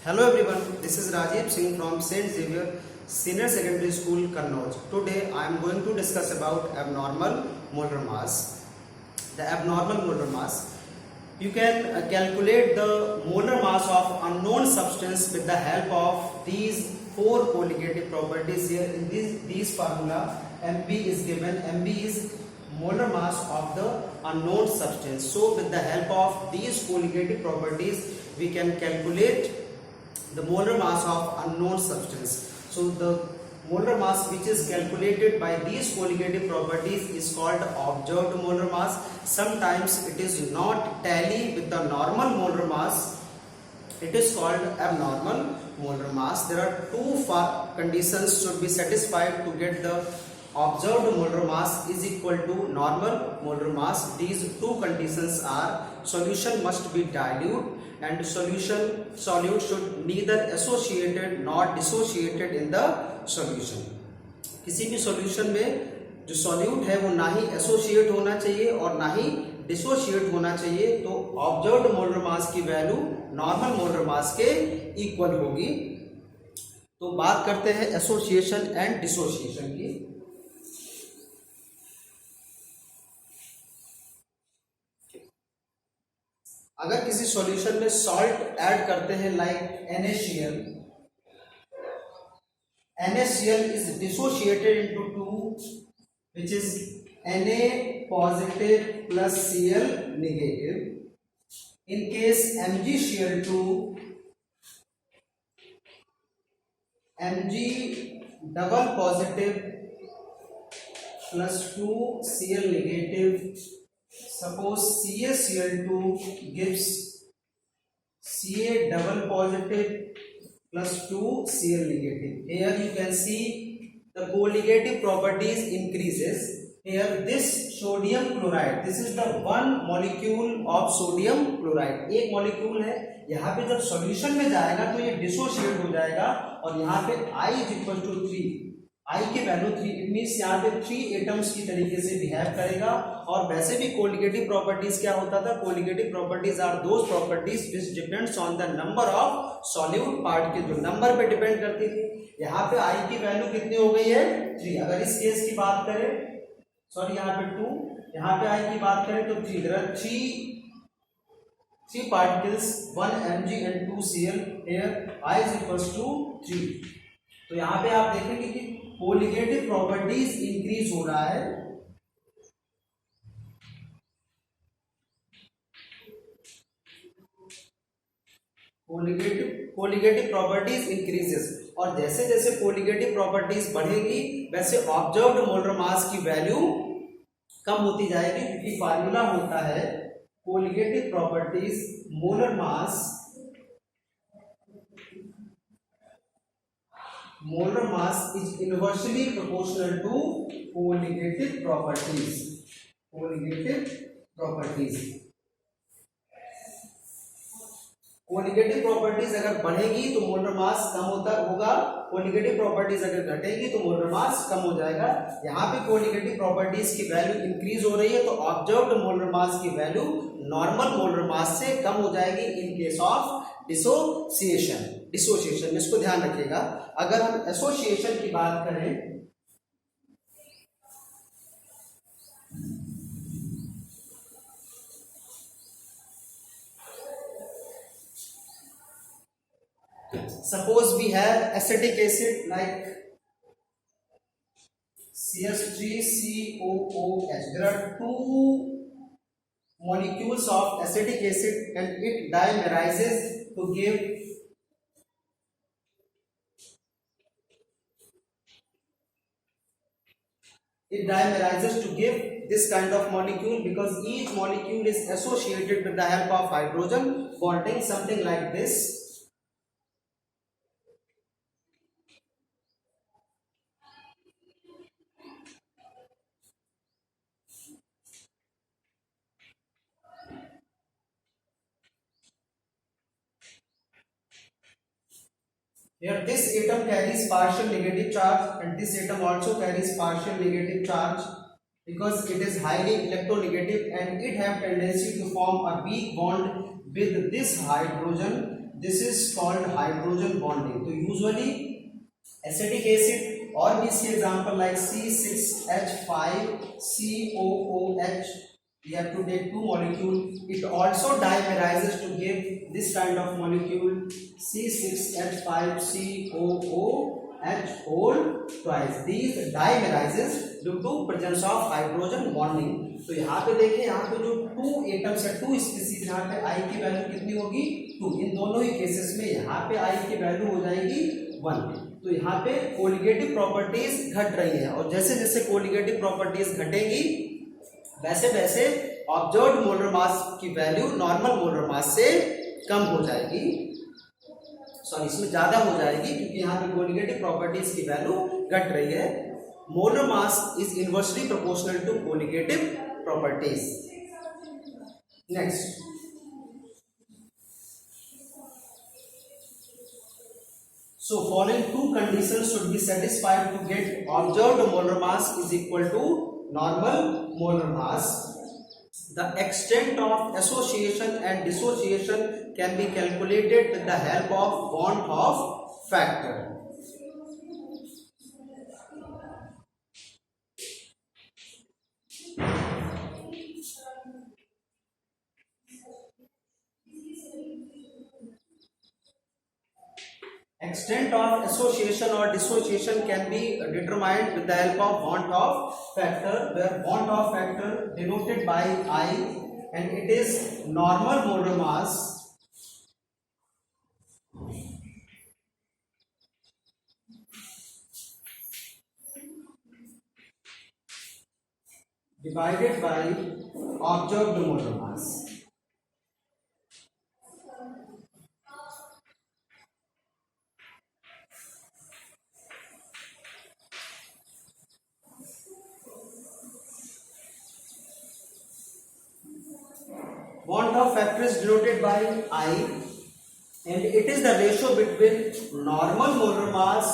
Hello everyone, this is Rajiv Singh from St. Xavier Senior Secondary School, Kannauj. Today I am going to discuss about abnormal molar mass. The abnormal molar mass. You can calculate the molar mass of unknown substance with the help of these four colligative properties here. In these formula, Mb is given. Mb is molar mass of the unknown substance. So with the help of these colligative properties, we can calculate the molar mass of unknown substance. So the molar mass which is calculated by these colligative properties is called observed molar mass. Sometimes it is not tally with the normal molar mass. It is called abnormal molar mass. There are two conditions should be satisfied to get the observed molar mass is equal to normal molar mass. These two conditions are: solution must be dilute and solute should neither associated nor dissociated in the solution. किसी भी solution में जो solute है वो ना ही associate होना चाहिए और ना ही डिसोशिएट होना चाहिए. तो ऑब्जर्व्ड मोलर मास की वैल्यू नॉर्मल मोलर मास के इक्वल होगी. तो बात करते हैं एसोसिएशन एंड डिसोसिएशन की. अगर किसी सॉल्यूशन में सॉल्ट ऐड करते हैं like NaCl, NaCl is dissociated into two, which is Na positive plus Cl negative. In case MgCl2, Mg double positive plus 2 Cl negative. Suppose CaCl2 gives Ca double positive plus 2 Cl negative. Here you can see the colligative properties increases. Here this sodium chloride, this is the one molecule of sodium chloride. एक molecule है. यहाँ पे जब solution में जाएगा तो ये dissociate हो जाएगा और यहाँ पे I is equal to 3. I की वैल्यू 3. इट मीन्स यहाँ पे 3 एटम्स की तरीके से बिहेव करेगा. और वैसे भी कोलिगेटिव प्रॉपर्टीज क्या होता था? Colligative properties are those properties which depends on the number of solute part के जो नंबर पे डिपेंड करती थी. यहाँ पे I की वैल्यू कितनी हो गई है? 3. अगर इस केस की बात करें, सॉरी यहाँ पे 2, यहाँ पे I की बात करें तो 3. There are 3 particles, 1 Mg and 2 Cl. here I is equals to 3. तो यहाँ पे आप देखेंगे कि कोलिगेटिव प्रॉपर्टीज इंक्रीज हो रहा है. Colligative properties increases. और जैसे जैसे कोलिगेटिव प्रॉपर्टीज बढ़ेगी वैसे ऑब्जर्व्ड मोलर मास की वैल्यू कम होती जाएगी. क्योंकि फार्मूला होता है colligative properties molar mass is inversely proportional to colligative properties. Colligative properties अगर बढ़ेगी तो मोलर मास कम होगा. कोलिगेटिव प्रॉपर्टीज अगर घटेगी तो मोलर मास कम हो जाएगा. यहाँ पे कोलिगेटिव प्रॉपर्टीज की वैल्यू इंक्रीज हो रही है तो ऑब्जर्व्ड मोलर मास की वैल्यू नॉर्मल मोलर मास से कम हो जाएगी इन केस ऑफ डिसोसिएशन. इसको ध्यान रखिएगा. अगर हम एसोसिएशन की बात करें, suppose we have acetic acid like CH3COOH. there are two molecules of acetic acid and it dimerizes to give this kind of molecule because each molecule is associated with the help of hydrogen bonding, something like this. Here this atom carries partial negative charge and this atom also carries partial negative charge. because it is highly electronegative and it have tendency to form a weak bond with this hydrogen. This is called hydrogen bonding. So usually acetic acid or we see example like C6H5COOH. We have to take two molecules. It also dimerizes to give this kind of molecule C6H5COOH whole twice. These dimerizes due to presence of hydrogen bonding. तो यहाँ पे देखिए, यहाँ पे जो two atoms है, to species, यहाँ पे आई की वैल्यू कितनी होगी 2। इन दोनों ही केसेस में यहाँ पे आई की वैल्यू हो जाएगी 1। तो यहाँ पे कोलिगेटिव प्रॉपर्टीज घट रही है और जैसे जैसे कोलिगेटिव प्रॉपर्टीज घटेगी वैसे वैसे ऑब्जर्व्ड मोलर मास की वैल्यू नॉर्मल मोलर मास से कम हो जाएगी, सॉरी इसमें ज्यादा हो जाएगी क्योंकि यहाँ पे कोलिगेटिव प्रॉपर्टीज की वैल्यू घट रही है। Molar mass is inversely proportional to colligative properties. Next, so following two conditions should be satisfied to get observed molar mass is equal to normal molar mass. The extent of association and dissociation can be calculated with the help of Bond-Hoff factor. Extent of association or dissociation can be determined with the help of Bond-Hoff factor, where Bond-Hoff factor denoted by I and it is normal molar mass divided by observed molar mass. Bond-Hoff factor is denoted by I and it is the ratio between normal molar mass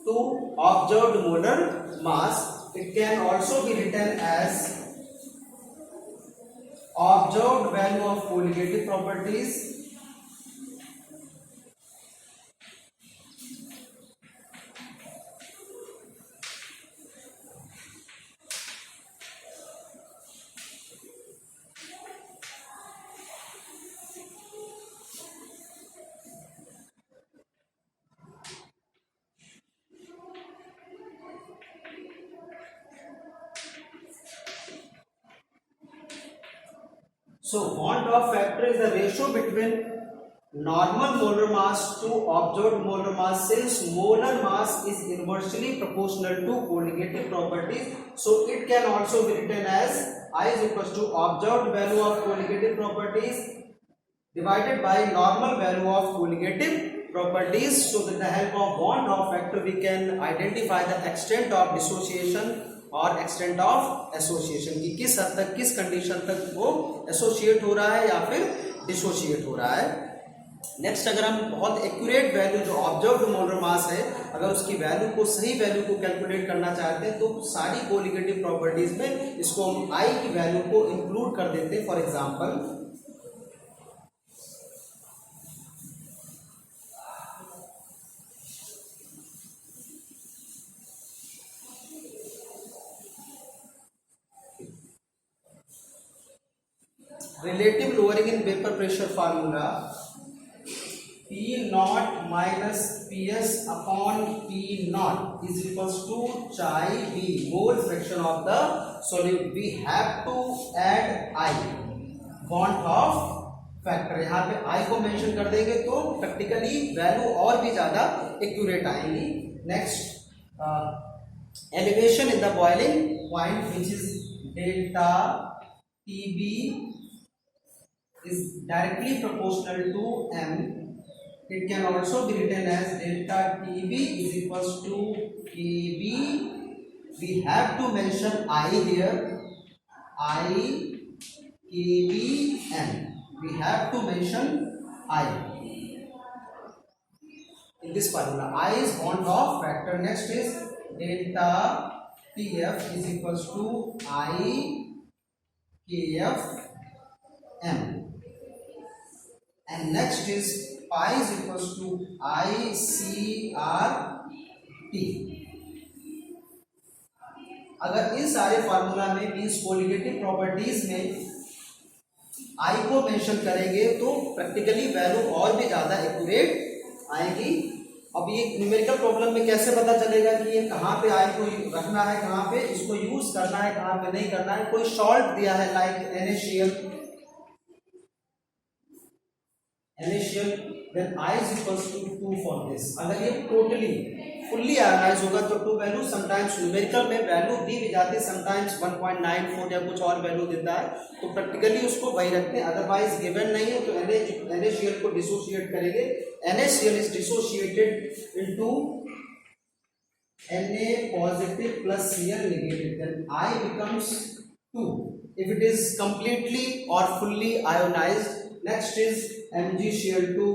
to observed molar mass. It can also be written as observed value of colligative properties So Bond-Hoff factor is the ratio between normal molar mass to observed molar mass. Since molar mass is inversely proportional to colligative properties, so it can also be written as I is equals to observed value of colligative properties divided by normal value of colligative properties. So with the help of Bond-Hoff factor we can identify the extent of dissociation और extent of association की किस हद तक, किस condition तक वो associate हो रहा है या फिर डिसोसिएट हो रहा है। नेक्स्ट, अगर हम बहुत एक्यूरेट वैल्यू जो ऑब्जर्व्ड मोलर मास है, अगर उसकी वैल्यू को, सही वैल्यू को कैलकुलेट करना चाहते हैं तो सारी कोलिगेटिव प्रॉपर्टीज में इसको हम आई की वैल्यू को इंक्लूड कर देते हैं। For example relative lowering in vapor pressure formula, P naught minus Ps upon P naught is equals to chi V mole fraction of the solute. We have to add I, Bond-Hoff factor। यहाँ पे I को mention कर देंगे तो practically value और भी ज्यादा accurate आएंगी। Next, elevation in the boiling point which is delta TB is directly proportional to m. It can also be written as delta TB is equals to KB. We have to mention I here, I KB m. We have to mention I in this formula. I is Bond-Hoff factor. Next is delta TF is equals to I KF m. And next is pi is equal to ICRT। अगर इन सारे formula में means colligative properties में I को mention करेंगे तो practically value और भी ज्यादा एक्यूरेट आएगी। अब ये न्यूमेरिकल प्रॉब्लम में कैसे पता चलेगा कि ये कहाँ पे I को रखना है, कहाँ पे इसको यूज करना है, कहाँ पे नहीं करना है। कोई शॉर्ट दिया है like NaCl, then I is equals to 2 for this। अगर ये टोटली फुल्ली आयोनाइज होगा तो 2 वैल्यू, समटाइम्स न्यूमेरिकल में वैल्यू दी भी जाती है, समटाइम्स 1.94 या कुछ और वैल्यू देता है, तो प्रैक्टिकली उसको वही रखते हैं। अदरवाइज गिवन नहीं है तो NaCl को डिसोशिएट करेंगे। NaCl is dissociated into Na positive plus Cl negative, then I becomes 2 if it is completely or fully ionized। Next is MgCl2,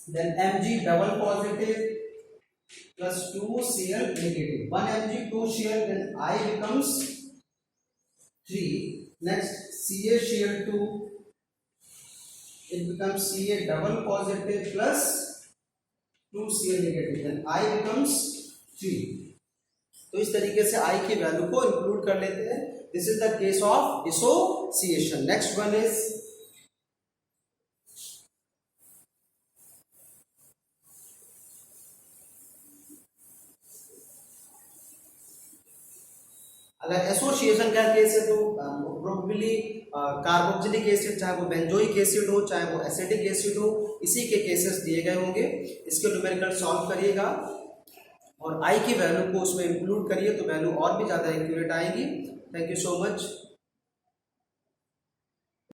then Mg double positive plus 2Cl negative, 1 Mg 2Cl, then I becomes 3। Next CaCl2, it becomes Ca double positive plus 2Cl negative, then I becomes 3। तो इस तरीके से I की value को include कर लेते हैं। This is the case of dissociation. Next one is अगर एसोसिएशन का केस है तो प्रोबेबली कार्बोक्सिलिक एसिड, चाहे वो बेंजोइक एसिड हो, चाहे वो एसिडिक एसिड हो, इसी के केसेस दिए गए होंगे। इसके न्यूमेरिकल सॉल्व करिएगा और I की वैल्यू को उसमें इंक्लूड करिए तो वैल्यू और भी ज़्यादा एक्यूरेट आएगी। Thank you so much.